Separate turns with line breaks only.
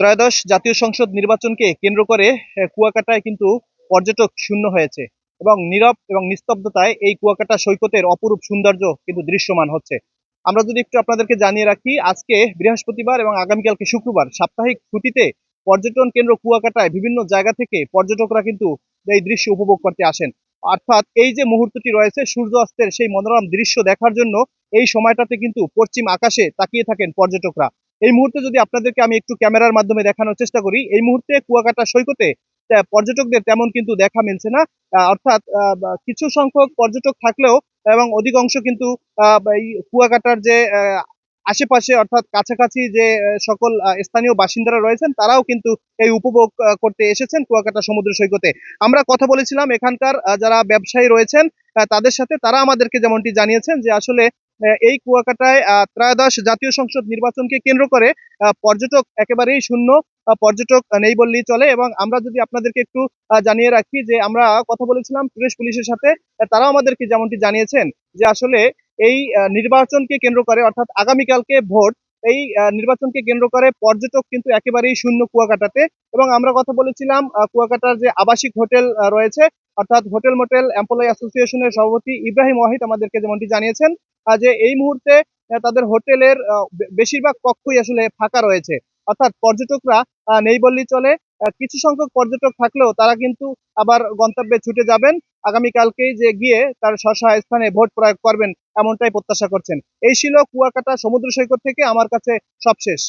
ত্রয়োদশ জাতীয় সংসদ নির্বাচনকে কেন্দ্র করে কুয়াকাটায় কিন্তু পর্যটক শূন্য হয়েছে এবং নীরব এবং নিস্তব্ধতায় এই কুয়াকাটা সৈকতের অপরূপ সৌন্দর্য কিন্তু দৃশ্যমান হচ্ছে। আমরা যদি একটু আপনাদেরকে জানিয়ে রাখি, আজকে বৃহস্পতিবার এবং আগামীকালকে শুক্রবার সাপ্তাহিক ছুটিতে পর্যটন কেন্দ্র কুয়াকাটায় বিভিন্ন জায়গা থেকে পর্যটকরা কিন্তু এই দৃশ্য উপভোগ করতে আসেন। অর্থাৎ এই যে মুহূর্তটি রয়েছে সূর্য অস্তের সেই মনোরম দৃশ্য দেখার জন্য এই সময়টাতে কিন্তু পশ্চিম আকাশে তাকিয়ে থাকেন পর্যটকরা। এই মুহূর্তে যদি আপনাদেরকে আমি একটু ক্যামেরার মাধ্যমে দেখানোর চেষ্টা করি, এই মুহূর্তে কুয়াকাটা সৈকতে পর্যটকদের তেমন কিন্তু দেখা মিলছে না। অর্থাৎ কিছু সংখ্যক পর্যটক থাকলেও এবং অধিকাংশ কিন্তু এই কুয়াকাটার যে আশেপাশে অর্থাৎ কাছাকাছি যে সকল স্থানীয় বাসিন্দারা রয়েছেন তারাও কিন্তু এই উপভোগ করতে এসেছেন কুয়াকাটা সমুদ্র সৈকতে। আমরা কথা বলেছিলাম এখানকার যারা ব্যবসায়ী রয়েছেন তাদের সাথে, তারা আমাদেরকে যেমনটি জানিয়েছেন যে আসলে এই কুয়াকাটায় ত্রয়োদশ জাতীয় সংসদ নির্বাচনকে কেন্দ্র করে পর্যটক একেবারেই শূন্য, পর্যটক নেই বললেই চলে। এবং আমরা যদি আপনাদেরকে একটু জানিয়ে রাখি যে আমরা কথা বলেছিলাম টুরিস্ট পুলিশের সাথে, তারাও আমাদেরকে যেমনটি জানিয়েছেন যে আসলে এই নির্বাচনকে কেন্দ্র করে অর্থাৎ আগামীকালকে ভোট, এই নির্বাচনকে কেন্দ্র করে পর্যটক কিন্তু একেবারেই শূন্য কুয়াকাটাতে। এবং আমরা কথা বলেছিলাম কুয়াকাটার যে আবাসিক হোটেল রয়েছে অর্থাৎ হোটেল মোটেল এমপ্লয়ি অ্যাসোসিয়েশনের সভাপতি ইব্রাহিম ওয়াহিদ আমাদেরকে যেমনটি জানিয়েছেন যে এই মুহূর্তে তাদের হোটেলের বেশিরভাগ কক্ষই আসলে ফাঁকা রয়েছে, অর্থাৎ পর্যটকরা নেই বললেই চলে। কিছু সংখ্যক পর্যটক থাকলেও তারা কিন্তু আবার গন্তব্যে ছুটে যাবেন আগামীকালকেই, যে গিয়ে তার স্ব স্থানে ভোট প্রয়োগ করবেন এমনটাই প্রত্যাশা করছেন। এই ছিল কুয়াকাটা সমুদ্র সৈকত থেকে আমার কাছে সবশেষ।